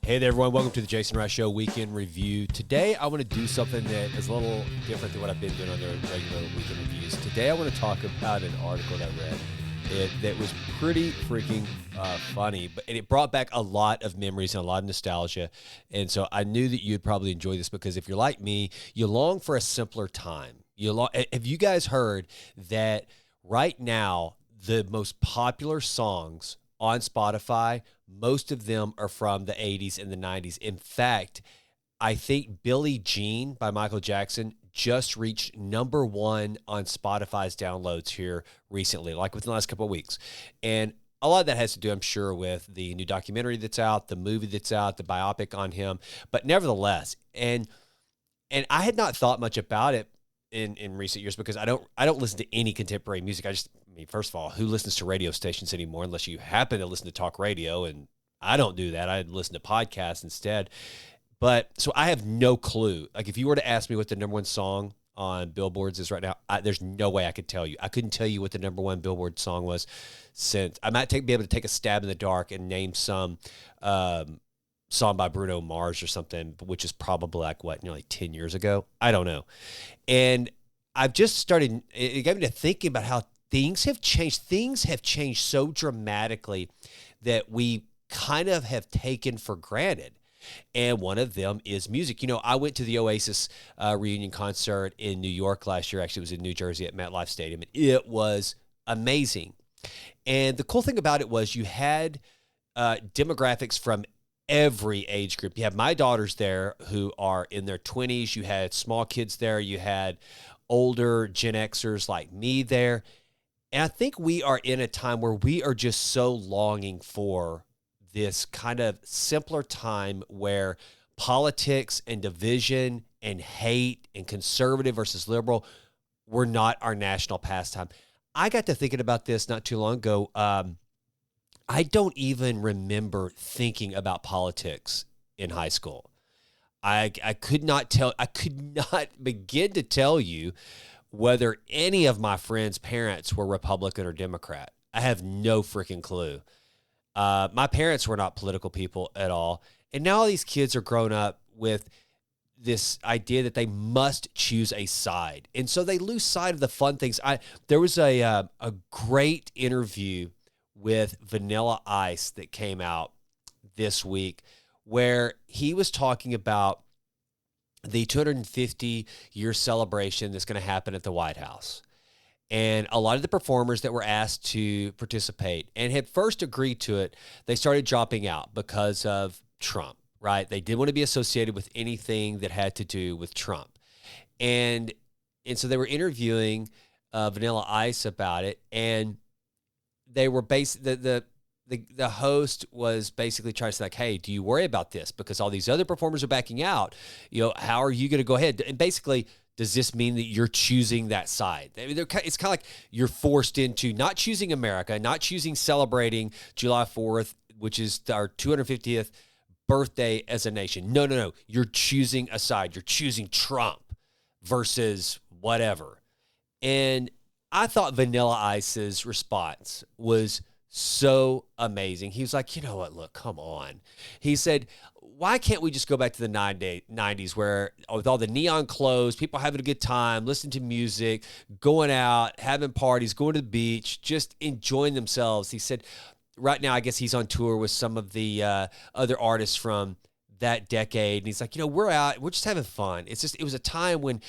Hey there, everyone. Welcome to the Jason Wright Show Weekend Review. Today, I want to do something that is a little different than what I've been doing on the regular weekend reviews. Today, I want to talk about an article that I read that was pretty freaking funny, and it brought back a lot of memories and a lot of nostalgia. And so I knew that you'd probably enjoy this because if you're like me, you long for a simpler time. Have you guys heard that right now, the most popular songs on Spotify, most of them are from the 80s and the 90s. In fact, I think Billie Jean by Michael Jackson just reached number one on Spotify's downloads here recently, like within the last couple of weeks. And a lot of that has to do, I'm sure, with the new documentary that's out, the movie that's out, the biopic on him. But nevertheless, and I had not thought much about it in recent years because I don't listen to any contemporary music. First of all, who listens to radio stations anymore unless you happen to listen to talk radio? And I don't do that. I listen to podcasts instead. But so I have no clue. Like if you were to ask me what the number one song on Billboards is right now, there's no way I could tell you. I couldn't tell you what the number one Billboard song was since I might be able to take a stab in the dark and name some song by Bruno Mars or something, which is probably like nearly 10 years ago. I don't know. And I've just started, it got me to thinking about how things have changed. Things have changed so dramatically that we kind of have taken for granted. And one of them is music. You know, I went to the Oasis reunion concert in New York last year. Actually, it was in New Jersey at MetLife Stadium. And it was amazing. And the cool thing about it was you had demographics from every age group. You have my daughters there who are in their 20s. You had small kids there. You had older Gen Xers like me there. And I think we are in a time where we are just so longing for this kind of simpler time where politics and division and hate and conservative versus liberal were not our national pastime. I got to thinking about this not too long ago. I don't even remember thinking about politics in high school. I could not begin to tell you whether any of my friends' parents were Republican or Democrat. I have no freaking clue. My parents were not political people at all. And now all these kids are grown up with this idea that they must choose a side. And so they lose sight of the fun things. There was a great interview with Vanilla Ice that came out this week where he was talking about the 250-year celebration that's going to happen at the White House. And a lot of the performers that were asked to participate and had first agreed to it, they started dropping out because of Trump, right? They didn't want to be associated with anything that had to do with Trump. And so they were interviewing Vanilla Ice about it, and they were the host was basically trying to say, like, hey, do you worry about this? Because all these other performers are backing out. You know, how are you going to go ahead? And basically, does this mean that you're choosing that side? I mean, it's kind of like you're forced into not choosing America, not choosing celebrating July 4th, which is our 250th birthday as a nation. No. You're choosing a side. You're choosing Trump versus whatever. And I thought Vanilla Ice's response was so amazing. He was like, you know what? Look, come on. He said, why can't we just go back to the 90s where with all the neon clothes, people having a good time, listening to music, going out, having parties, going to the beach, just enjoying themselves. He said right now, I guess he's on tour with some of the other artists from that decade. And he's like, you know, we're out, we're just having fun. It was a time when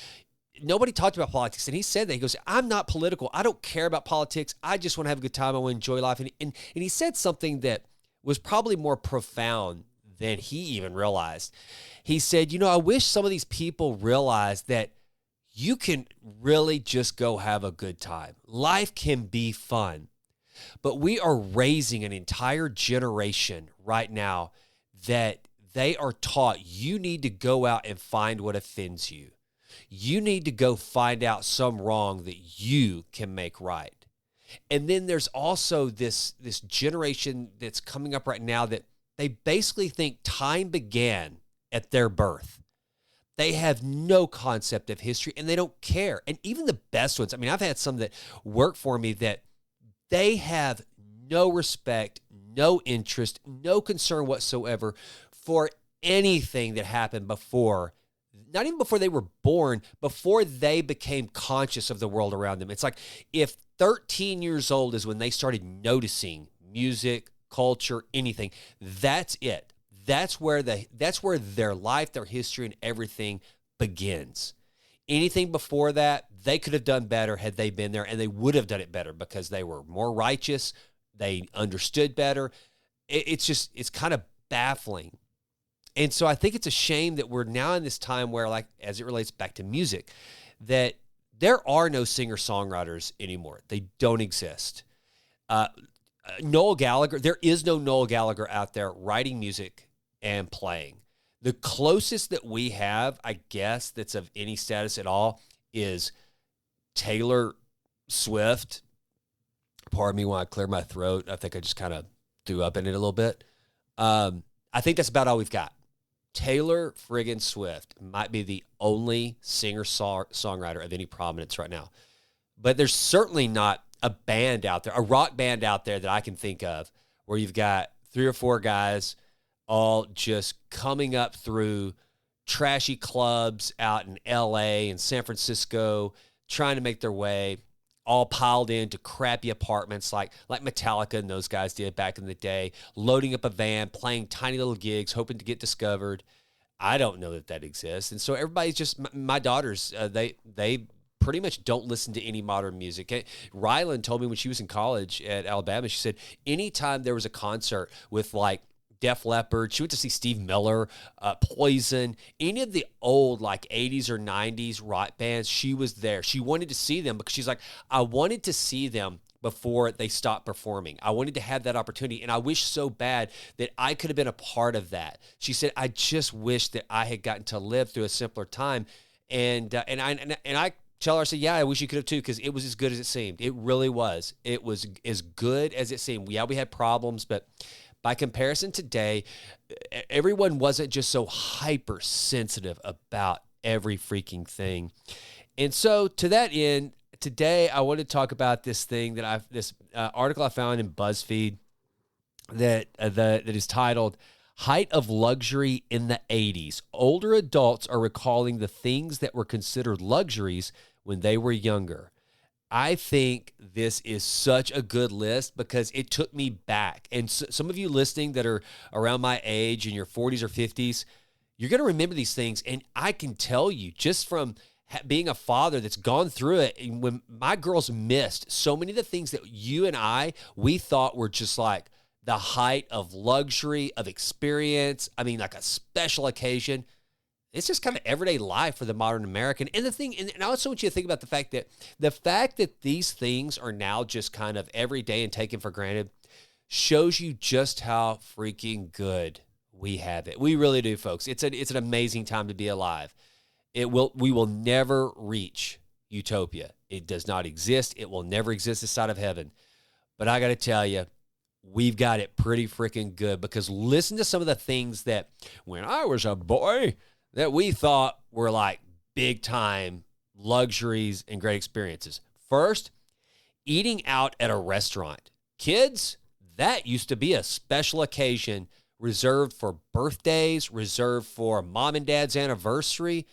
nobody talked about politics. And he said that. He goes, I'm not political. I don't care about politics. I just want to have a good time. I want to enjoy life. And he said something that was probably more profound than he even realized. He said, you know, I wish some of these people realized that you can really just go have a good time. Life can be fun. But we are raising an entire generation right now that they are taught you need to go out and find what offends you. You need to go find out some wrong that you can make right. And then there's also this generation that's coming up right now that they basically think time began at their birth. They have no concept of history and they don't care. And even the best ones, I mean, I've had some that work for me that they have no respect, no interest, no concern whatsoever for anything that happened before, not even before they were born, before they became conscious of the world around them. It's like if 13 years old is when they started noticing music, culture, anything, that's it. That's where their life, their history, and everything begins. Anything before that, they could have done better had they been there, and they would have done it better because they were more righteous. They understood better. It's kind of baffling. And so I think it's a shame that we're now in this time where, like, as it relates back to music, that there are no singer-songwriters anymore. They don't exist. Noel Gallagher, there is no Noel Gallagher out there writing music and playing. The closest that we have, I guess, that's of any status at all is Taylor Swift. Pardon me when I clear my throat. I think I just kind of threw up in it a little bit. I think that's about all we've got. Taylor friggin' Swift might be the only singer-songwriter of any prominence right now. But there's certainly not a band out there, a rock band out there that I can think of where you've got 3 or 4 guys all just coming up through trashy clubs out in LA and San Francisco, trying to make their way, all piled into crappy apartments like Metallica and those guys did back in the day, loading up a van, playing tiny little gigs, hoping to get discovered. I don't know that exists. And so everybody's just, my daughters, they pretty much don't listen to any modern music. Rylan told me when she was in college at Alabama, she said anytime there was a concert with like Def Leppard, she went to see Steve Miller, Poison, any of the old like 80s or 90s rock bands, she was there. She wanted to see them because she's like, I wanted to see them before they stopped performing. I wanted to have that opportunity, and I wish so bad that I could have been a part of that. She said, I just wish that I had gotten to live through a simpler time. And I tell her, I said, yeah, I wish you could have too, because it was as good as it seemed. It really was. It was as good as it seemed. Yeah, we had problems, but by comparison today, everyone wasn't just so hypersensitive about every freaking thing. And so to that end, today I want to talk about this thing that this article I found in BuzzFeed that is titled "Height of Luxury in the 80s. Older adults are recalling the things that were considered luxuries when they were younger." I think this is such a good list because it took me back. And some of you listening that are around my age in your 40s or 50s, you're going to remember these things. And I can tell you just from being a father that's gone through it, and when my girls missed so many of the things that you and we thought were just like the height of luxury, of experience. I mean, like a special occasion. It's just kind of everyday life for the modern American. And the thing, and I also want you to think about the fact that these things are now just kind of everyday and taken for granted shows you just how freaking good we have it. We really do, folks. It's an amazing time to be alive. We will never reach utopia. It does not exist. It will never exist this side of heaven. But I got to tell you, we've got it pretty freaking good, because listen to some of the things that when I was a boy that we thought were like big time luxuries and great experiences. First, eating out at a restaurant. Kids, that used to be a special occasion reserved for birthdays, reserved for mom and dad's anniversary.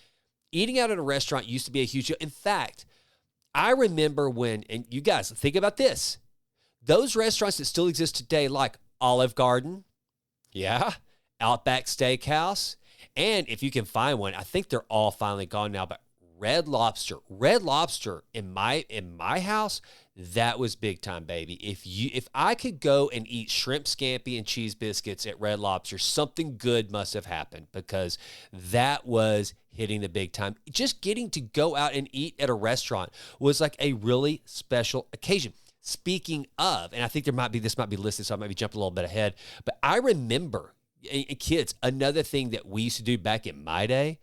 Eating out at a restaurant used to be a huge deal. In fact, I remember when, and you guys think about this, those restaurants that still exist today, like Olive Garden, yeah, Outback Steakhouse, and if you can find one, I think they're all finally gone now, but Red Lobster in my house, that was big time, baby. If I could go and eat shrimp scampi and cheese biscuits at Red Lobster, something good must have happened, because that was hitting the big time. Just getting to go out and eat at a restaurant was like a really special occasion. Speaking of, and I think this might be listed, so I might be jumping a little bit ahead, but I remember, kids, another thing that we used to do back in my day,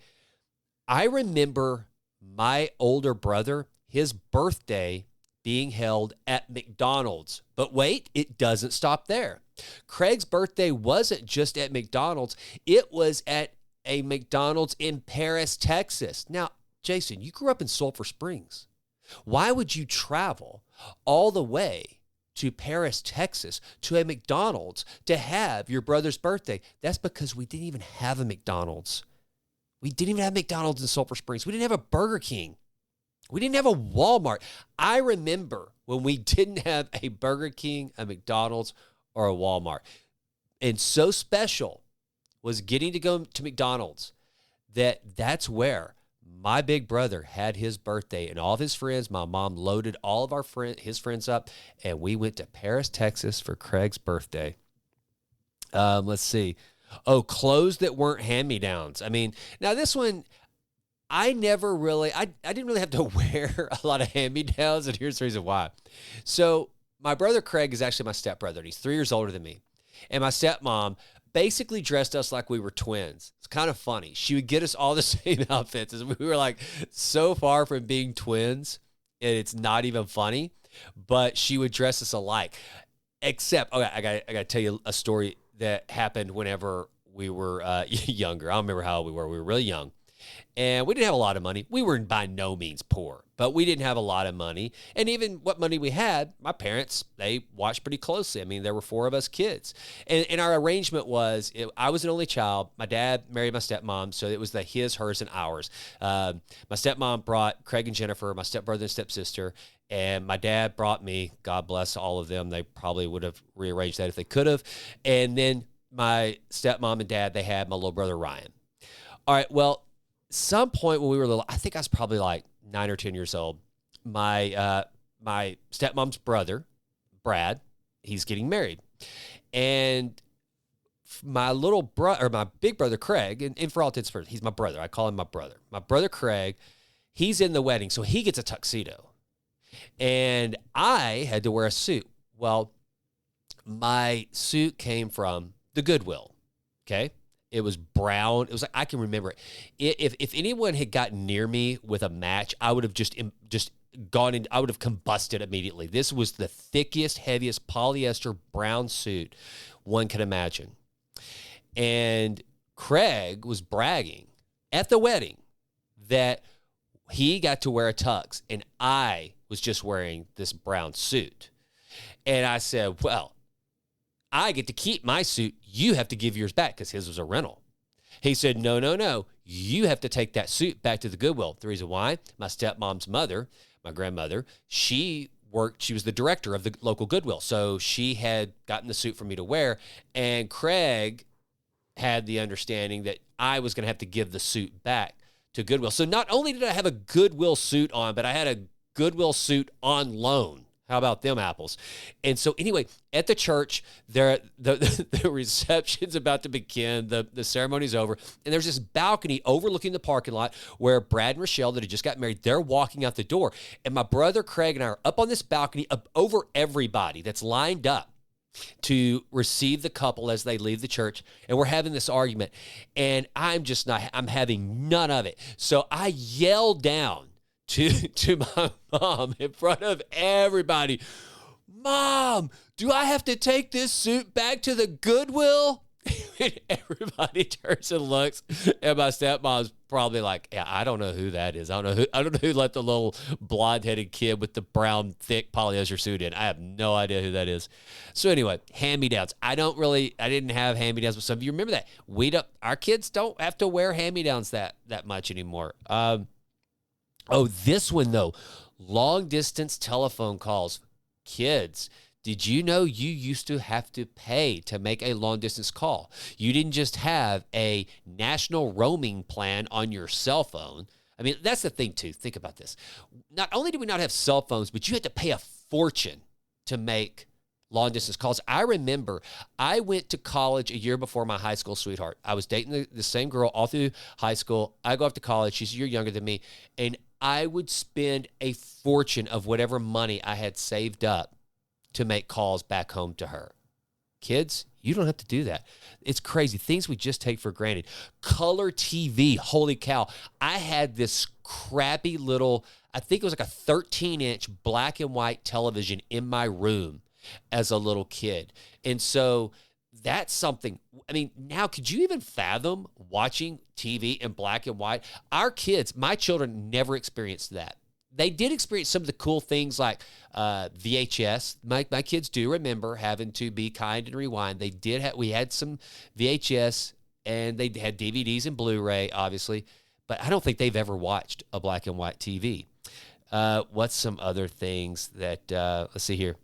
I remember my older brother, his birthday being held at McDonald's. But wait, it doesn't stop there. Craig's birthday wasn't just at McDonald's. It was at a McDonald's in Paris, Texas. Now, Jason, you grew up in Sulphur Springs. Why would you travel all the way to Paris, Texas, to a McDonald's to have your brother's birthday. That's because we didn't even have a McDonald's. We didn't even have McDonald's in Sulphur Springs. We didn't have a Burger King. We didn't have a Walmart. I remember when we didn't have a Burger King, a McDonald's, or a Walmart. And so special was getting to go to McDonald's that's where my big brother had his birthday, and all of his friends, my mom loaded all of his friends up, and we went to Paris, Texas for Craig's birthday. Let's see. Oh, clothes that weren't hand-me-downs. I mean, now this one, I didn't really have to wear a lot of hand-me-downs, and here's the reason why. So my brother Craig is actually my stepbrother, and he's 3 years older than me. And my stepmom basically dressed us like we were twins. It's kind of funny. She would get us all the same outfits, as we were like so far from being twins, and it's not even funny, but she would dress us alike. Except, okay, I got to tell you a story that happened whenever we were younger. I don't remember how old we were. We were really young. And we didn't have a lot of money. We were by no means poor, but we didn't have a lot of money. And even what money we had, my parents, they watched pretty closely. I mean, there were 4 of us kids. And our arrangement was, I was an only child. My dad married my stepmom, so it was the his, hers, and ours. My stepmom brought Craig and Jennifer, my stepbrother and stepsister, and my dad brought me. God bless all of them. They probably would have rearranged that if they could have. And then my stepmom and dad, they had my little brother Ryan. All right, well, some point when we were little, I think I was probably like 9 or 10 years old, my stepmom's brother, Brad, he's getting married. And my little brother, or my big brother, Craig, and for all intents and purposes, he's my brother. I call him my brother. My brother, Craig, he's in the wedding, so he gets a tuxedo. And I had to wear a suit. Well, my suit came from the Goodwill, okay? It was brown. It was like, I can remember it. If anyone had gotten near me with a match, I would have just gone in. I would have combusted immediately. This was the thickest, heaviest polyester brown suit one could imagine. And Craig was bragging at the wedding that he got to wear a tux, and I was just wearing this brown suit. And I said, well, I get to keep my suit. You have to give yours back, because his was a rental. He said, no. You have to take that suit back to the Goodwill. The reason why, my stepmom's mother, my grandmother, she was the director of the local Goodwill. So she had gotten the suit for me to wear. And Craig had the understanding that I was going to have to give the suit back to Goodwill. So not only did I have a Goodwill suit on, but I had a Goodwill suit on loan. How about them apples? And so anyway, at the church, the reception's about to begin. The ceremony's over. And there's this balcony overlooking the parking lot where Brad and Rochelle, that had just got married, they're walking out the door. And my brother Craig and I are up on this balcony, up over everybody that's lined up to receive the couple as they leave the church. And we're having this argument. And I'm having none of it. So I yell down to my mom in front of everybody, Mom, do I have to take this suit back to the Goodwill? And everybody turns and looks, and my stepmom's probably like, yeah, I don't know who that is. I don't know who let the little blonde-headed kid with the brown, thick polyester suit in. I have no idea who that is. So anyway, hand-me-downs. I didn't have hand-me-downs, but some of you remember that. Our kids don't have to wear hand-me-downs that much anymore. Oh, this one, though, long-distance telephone calls. Kids, did you know you used to have to pay to make a long-distance call? You didn't just have a national roaming plan on your cell phone. I mean, that's the thing, too. Think about this. Not only did we not have cell phones, but you had to pay a fortune to make long-distance calls. I remember I went to college a year before my high school sweetheart. I was dating the same girl all through high school. I go off to college. She's a year younger than me, and I would spend a fortune of whatever money I had saved up to make calls back home to her. Kids, you don't have to do that. It's crazy. Things we just take for granted. Color TV, holy cow. I had this crappy little, I think it was like a 13-inch black and white television in my room as a little kid. And so that's something, I mean, now could you even fathom watching TV in black and white? Our kids, my children, never experienced that. they did experience some of the cool things like VHS. My kids do remember having to be kind and rewind. They did we had some VHS, and they had DVDs and Blu-ray, obviously, but I don't think they've ever watched a black and white TV. What's some other things that, let's see here.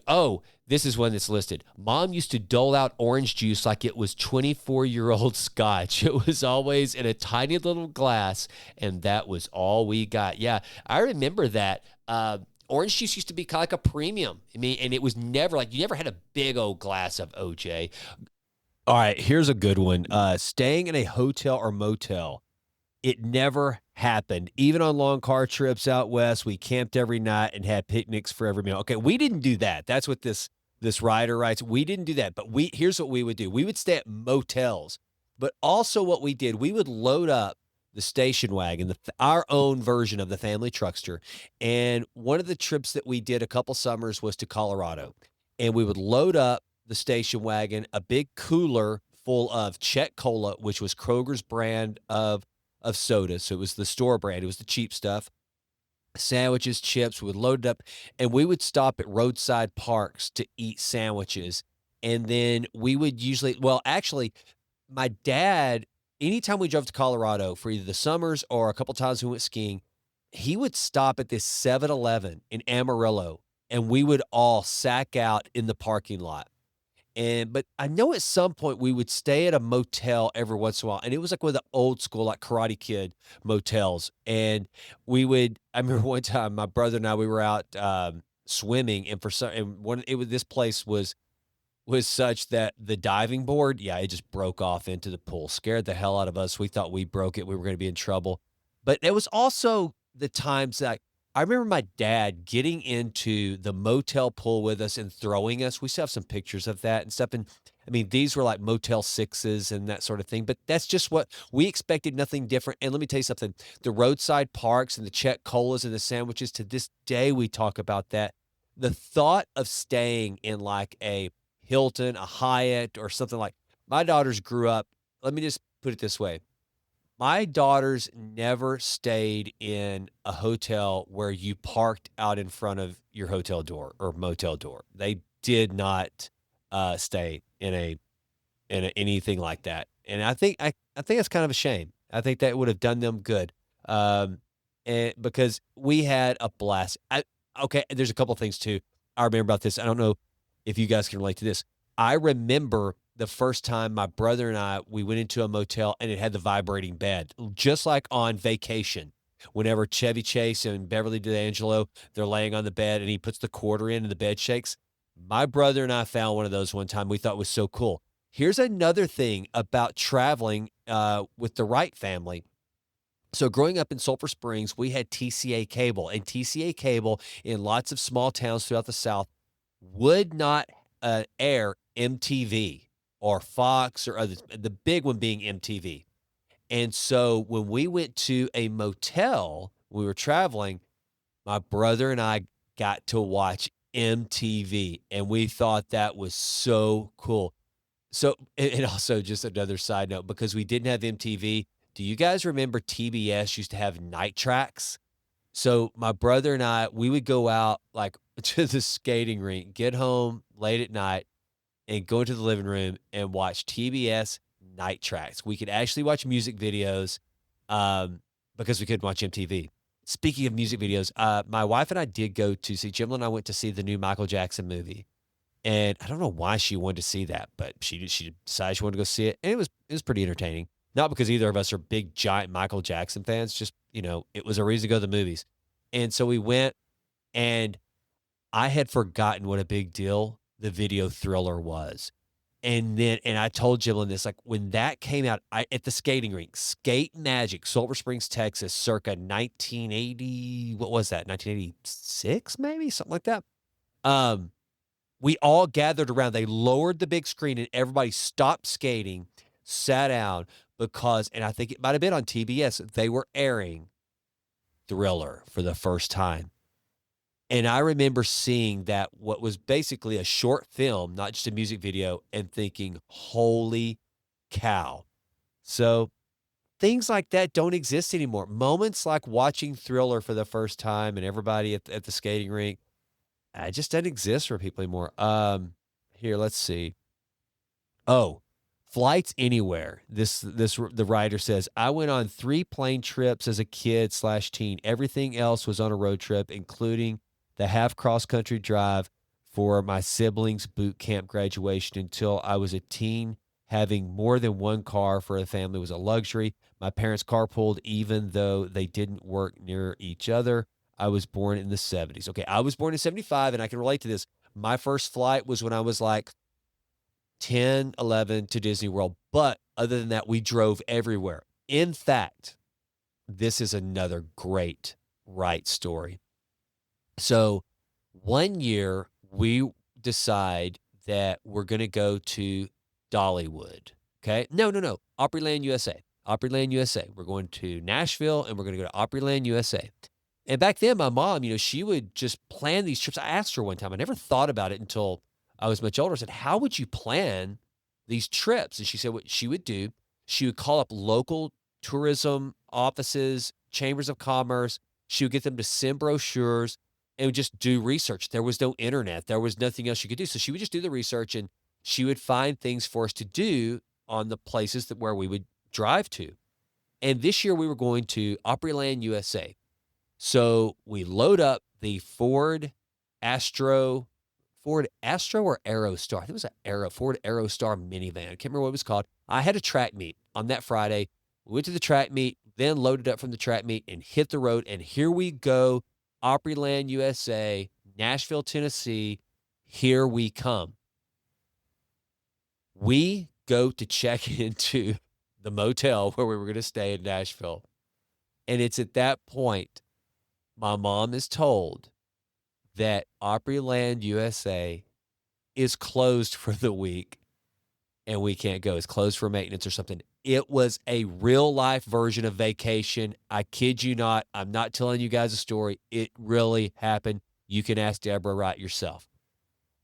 Oh, this is one that's listed. Mom used to dole out orange juice like it was 24-year-old scotch. It was always in a tiny little glass, and that was all we got. Yeah, I remember that. Orange juice used to be kind of like a premium. I mean, and it was never like, you never had a big old glass of OJ. All right, here's a good one. Staying in a hotel or motel. It never happened. Even on long car trips out west, we camped every night and had picnics for every meal. Okay, we didn't do that. That's what this writer writes. We didn't do that, but here's what we would do. We would stay at motels, but also what we did, we would load up the station wagon, our own version of the family truckster. And one of the trips that we did a couple summers was to Colorado, and we would load up the station wagon, a big cooler full of Czech Cola, which was Kroger's brand of soda. So it was the store brand. It was the cheap stuff. Sandwiches, chips, we would load it up, and we would stop at roadside parks to eat sandwiches. And then we would usually, well, actually, my dad, anytime we drove to Colorado for either the summers or a couple times we went skiing, he would stop at this 7-Eleven in Amarillo, and we would all sack out in the parking lot. But I know at some point we would stay at a motel every once in a while, and it was like one of the old school, like Karate Kid motels. And I remember one time my brother and I, we were out swimming, and this place was such that the diving board, yeah, it just broke off into the pool, scared the hell out of us. We thought we broke it, we were going to be in trouble. But it was also the times that I remember my dad getting into the motel pool with us and throwing us. We still have some pictures of that and stuff. And I mean, these were like Motel 6s and that sort of thing, but that's just what we expected, nothing different. And let me tell you something, the roadside parks and the Czech Colas and the sandwiches, to this day, we talk about that. The thought of staying in like a Hilton, a Hyatt, or something like, my daughters grew up, let me just put it this way. My daughters never stayed in a hotel where you parked out in front of your hotel door or motel door. They did not stay in anything like that, and I think it's kind of a shame. I think that would have done them good, and because we had a blast. Okay, there's a couple of things too I remember about this. I don't know if you guys can relate to this. I remember the first time my brother and we went into a motel and it had the vibrating bed, just like on Vacation. Whenever Chevy Chase and Beverly D'Angelo, they're laying on the bed and he puts the quarter in and the bed shakes. My brother and I found one of those one time. We thought it was so cool. Here's another thing about traveling with the Wright family. So growing up in Sulphur Springs, we had TCA cable, and TCA cable in lots of small towns throughout the South would not air MTV or Fox or others, the big one being MTV. And so when we went to a motel, we were traveling, my brother and I got to watch MTV, and we thought that was so cool. So, and also just another side note, because we didn't have MTV, do you guys remember TBS used to have night tracks? So my brother and I, we would go out like to the skating rink, get home late at night, and go into the living room and watch TBS night tracks. We could actually watch music videos because we couldn't watch MTV. Speaking of music videos, my wife and I did go to see, Jim and I went to see the new Michael Jackson movie. And I don't know why she wanted to see that, but she decided she wanted to go see it. And it was pretty entertaining. Not because either of us are big, giant Michael Jackson fans, just, it was a reason to go to the movies. And so we went, and I had forgotten what a big deal the video Thriller was. And I told Jillian this, like when that came out at the skating rink, Skate Magic, Sulphur Springs, Texas, circa 1980, what was that? 1986, maybe something like that. We all gathered around. They lowered the big screen and everybody stopped skating, sat down because, and I think it might've been on TBS, they were airing Thriller for the first time. And I remember seeing that, what was basically a short film, not just a music video, and thinking, holy cow. So things like that don't exist anymore. Moments like watching Thriller for the first time and everybody at the skating rink, it just doesn't exist for people anymore. Here, let's see. Oh, flights anywhere. The writer says, I went on 3 plane trips as a kid/teen. Everything else was on a road trip, including the half cross country drive for my siblings' boot camp graduation until I was a teen. Having more than one car for a family was a luxury. My parents carpooled even though they didn't work near each other. I was born in the 70s. Okay, I was born in 75, and I can relate to this. My first flight was when I was like 10, 11 to Disney World. But other than that, we drove everywhere. In fact, this is another great Wright story. So one year we decide that we're going to go to Dollywood. Okay. No. Opryland, USA. Opryland, USA. We're going to Nashville and we're going to go to Opryland, USA. And back then, my mom, she would just plan these trips. I asked her one time, I never thought about it until I was much older. I said, how would you plan these trips? And she said what she would do, she would call up local tourism offices, chambers of commerce. She would get them to send brochures and would just do research. There was no internet. There was nothing else she could do. So she would just do the research and she would find things for us to do on the places where we would drive to. And this year we were going to Opryland, USA. So we load up the Ford Astro or Aerostar. I think it was a Ford Aerostar minivan. I can't remember what it was called. I had a track meet on that Friday. We went to the track meet, then loaded up from the track meet and hit the road. And here we go, Opryland, USA, Nashville, Tennessee. Here we come. We go to check into the motel where we were going to stay in Nashville. And it's at that point my mom is told that Opryland, USA is closed for the week and we can't go. It's closed for maintenance or something. It was a real life version of vacation. I kid you not. I'm not telling you guys a story. It really happened. You can ask Deborah Wright yourself.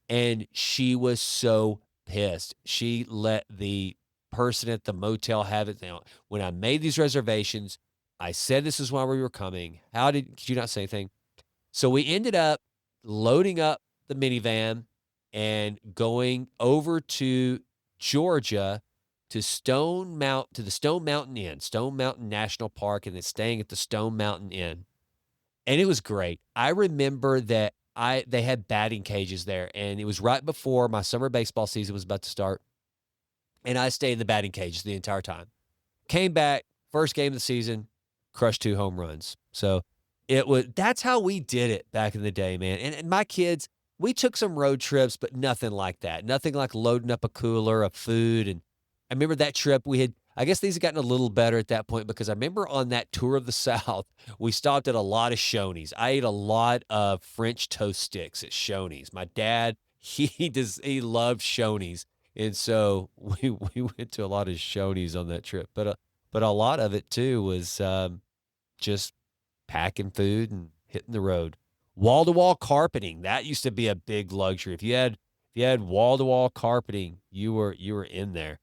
And she was so pissed. She let the person at the motel have it down. When I made these reservations, I said this is why we were coming. Could you not say anything? So we ended up loading up the minivan and going over to Georgia to the Stone Mountain Inn, Stone Mountain National Park, and then staying at the Stone Mountain Inn. And it was great. I remember that they had batting cages there, and it was right before my summer baseball season was about to start. And I stayed in the batting cages the entire time. Came back, first game of the season, crushed 2 home runs. So that's how we did it back in the day, man. And my kids, we took some road trips, but nothing like that. Nothing like loading up a cooler of food. And I remember that trip I guess these had gotten a little better at that point because I remember on that tour of the South, we stopped at a lot of Shoney's. I ate a lot of French toast sticks at Shoney's. My dad, he loved Shoney's. And so we went to a lot of Shoney's on that trip. But a lot of it too was just packing food and hitting the road. Wall-to-wall carpeting, that used to be a big luxury. If you had wall-to-wall carpeting, you were in there.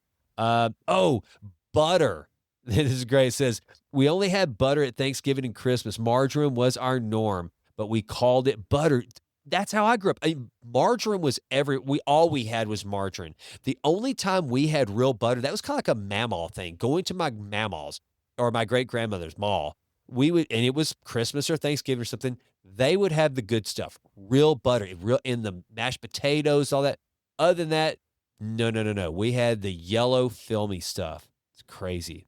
Butter. This is great. It says, we only had butter at Thanksgiving and Christmas. Margarine was our norm, but we called it butter. That's how I grew up. Margarine was all we had was margarine. The only time we had real butter, that was kind of like a mamaw thing. Going to my mamaws or my great-grandmother's mall, and it was Christmas or Thanksgiving or something, they would have the good stuff, real butter, real in the mashed potatoes, all that. Other than that, no. We had the yellow filmy stuff. It's crazy.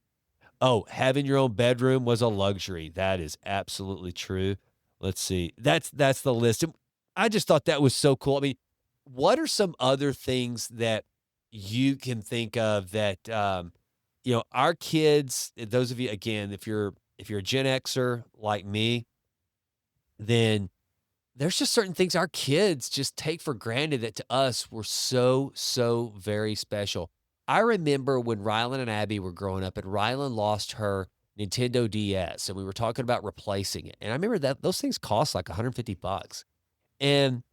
Oh, having your own bedroom was a luxury. That is absolutely true. Let's see. That's the list. I just thought that was so cool. I mean, what are some other things that you can think of that, our kids, those of you, again, if you're a Gen Xer like me, then there's just certain things our kids just take for granted that to us were so, so very special. I remember when Rylan and Abby were growing up and Rylan lost her Nintendo DS and we were talking about replacing it. And I remember that those things cost like $150. And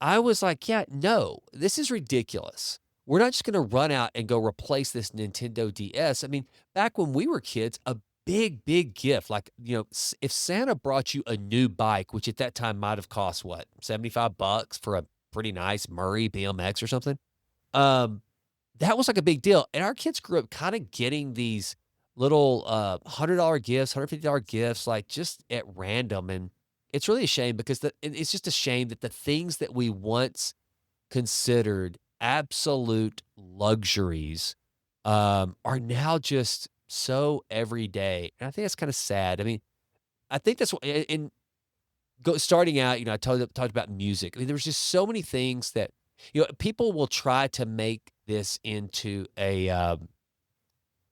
I was like, yeah, no, this is ridiculous. we're not just going to run out and go replace this Nintendo DS. I mean, back when we were kids, a big gift, like, if Santa brought you a new bike, which at that time might have cost what, $75 for a pretty nice Murray BMX or something. Um, that was like a big deal. And our kids grew up kind of getting these little $100 gifts, $150 gifts, like just at random. And it's really a shame because it's just a shame that the things that we once considered absolute luxuries are now just so everyday. And I think that's kind of sad. I mean, I think that's what, starting out, I talked about music. I mean, there's just so many things that, people will try to make this into a,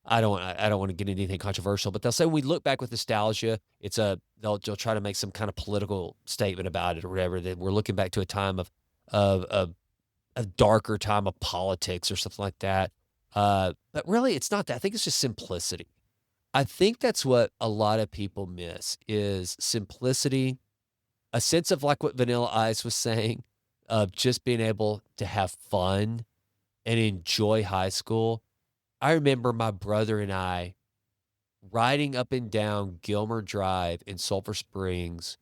I don't want to get into anything controversial, but they'll say when we look back with nostalgia, they'll try to make some kind of political statement about it or whatever, that we're looking back to a time of a darker time of politics or something like that. But really, it's not that. I think it's just simplicity. I think that's what a lot of people miss is simplicity, a sense of like what Vanilla Ice was saying, of just being able to have fun and enjoy high school. I remember my brother and I riding up and down Gilmer Drive in Sulphur Springs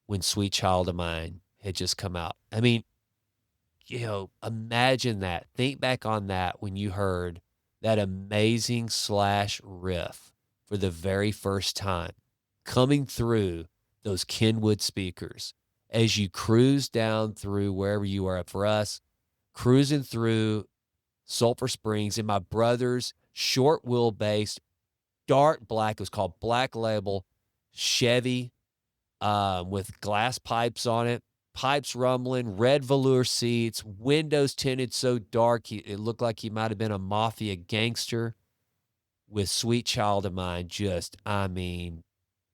when Sweet Child of Mine had just come out. I mean, imagine that. Think back on that when you heard that amazing Slash riff for the very first time coming through those Kenwood speakers as you cruise down through wherever you are. For us, cruising through Sulphur Springs in my brother's short wheelbase, dark black, it was called Black Label Chevy, with glass pipes on it, pipes rumbling, red velour seats, windows tinted so dark it looked like he might have been a mafia gangster, with Sweet Child of Mine just, I mean,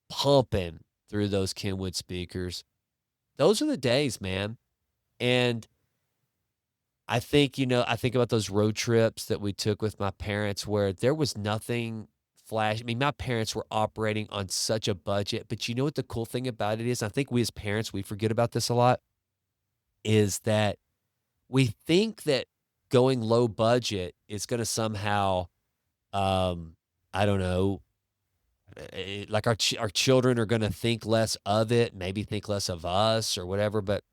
pumping through those Kenwood speakers. Those are the days, man. And I think, I think about those road trips that we took with my parents where there was nothing flash. I mean, my parents were operating on such a budget, but you know what the cool thing about it is? I think we as parents, we forget about this a lot, is that we think that going low budget is going to somehow, I don't know, like our children are going to think less of it, maybe think less of us or whatever. But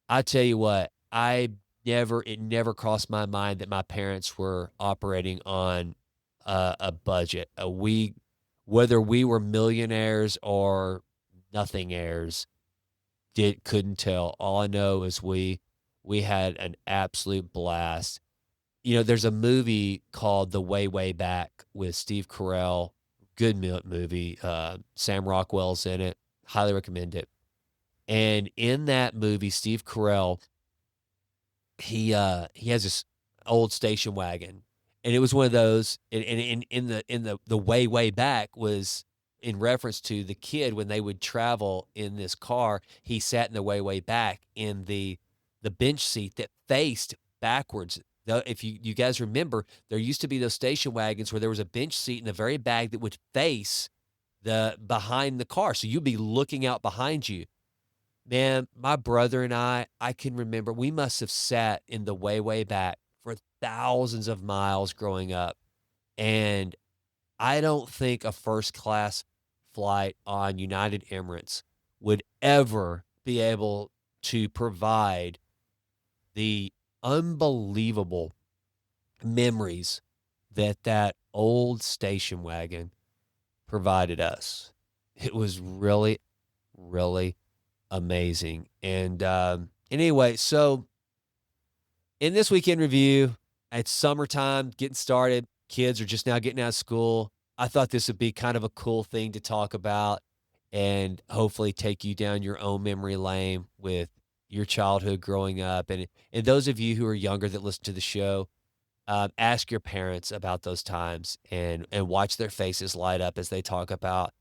I tell you what, it never crossed my mind that my parents were operating on a budget. Whether we were millionaires or nothing heirs, couldn't tell. All I know is we had an absolute blast. There's a movie called The Way Back with Steve Carell. Good movie. Sam Rockwell's in it. Highly recommend it. And in that movie, Steve Carell, he has this old station wagon, and it was one of those. And in the way back was in reference to the kid when they would travel in this car. He sat in the way back in the bench seat that faced backwards. If you guys remember, there used to be those station wagons where there was a bench seat in the very back that would face behind the car, so you'd be looking out behind you. Man, my brother and I can remember we must have sat in the way back for thousands of miles growing up. And I don't think a first class flight on United Emirates would ever be able to provide the unbelievable memories that old station wagon provided us. It was really, really amazing. And anyway, so in this weekend review, it's summertime, getting started. Kids are just now getting out of school. I thought this would be kind of a cool thing to talk about and hopefully take you down your own memory lane with your childhood growing up. And those of you who are younger that listen to the show, ask your parents about those times and watch their faces light up as they talk about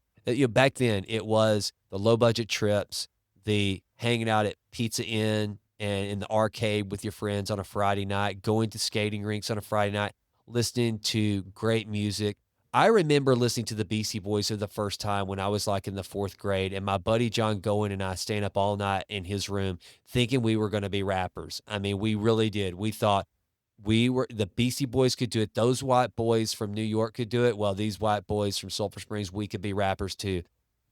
back then it was the low budget trips, the hanging out at Pizza Inn and in the arcade with your friends on a Friday night, going to skating rinks on a Friday night, listening to great music. I remember listening to the Beastie Boys for the first time when I was like in the 4th grade, and my buddy John Gowen and I staying up all night in his room thinking we were going to be rappers. I mean, we really did. We thought The Beastie Boys could do it. Those white boys from New York could do it. Well, these white boys from Sulphur Springs, we could be rappers too.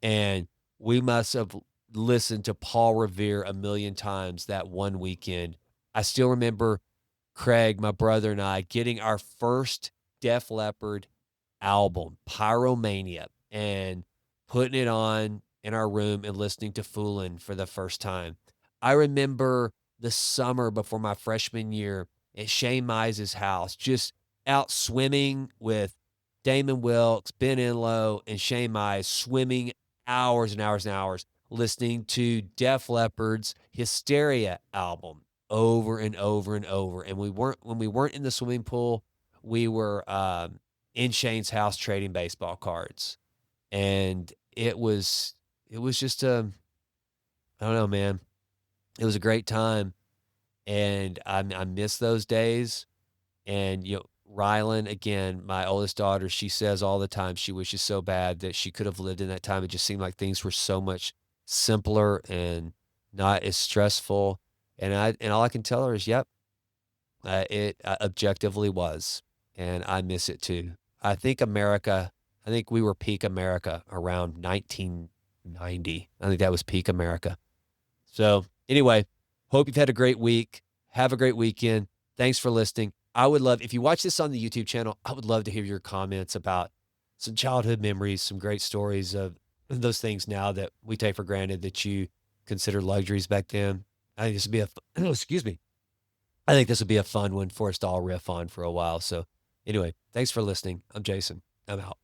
And we must have listened to Paul Revere a million times that one weekend. I still remember Craig, my brother, and I getting our first Def Leppard album, Pyromania, and putting it on in our room and listening to Foolin' for the first time. I remember the summer before my freshman year at Shane Mize's house, just out swimming with Damon Wilkes, Ben Enlow, and Shane Mize, swimming hours and hours and hours, listening to Def Leppard's Hysteria album over and over and over. And when we weren't in the swimming pool, we were in Shane's house trading baseball cards. And it was just I don't know, man. It was a great time. And I miss those days. And, Rylan, again, my oldest daughter, she says all the time she wishes so bad that she could have lived in that time. It just seemed like things were so much simpler and not as stressful. And all I can tell her is, yep, it objectively was. And I miss it too. I think we were peak America around 1990. I think that was peak America. So anyway, hope you've had a great week. Have a great weekend. Thanks for listening. I would love, if you watch this on the YouTube channel, I would love to hear your comments about some childhood memories, some great stories of those things now that we take for granted that you consider luxuries back then. I think this would be excuse me. I think this would be a fun one for us to all riff on for a while. So anyway, thanks for listening. I'm Jason. I'm out.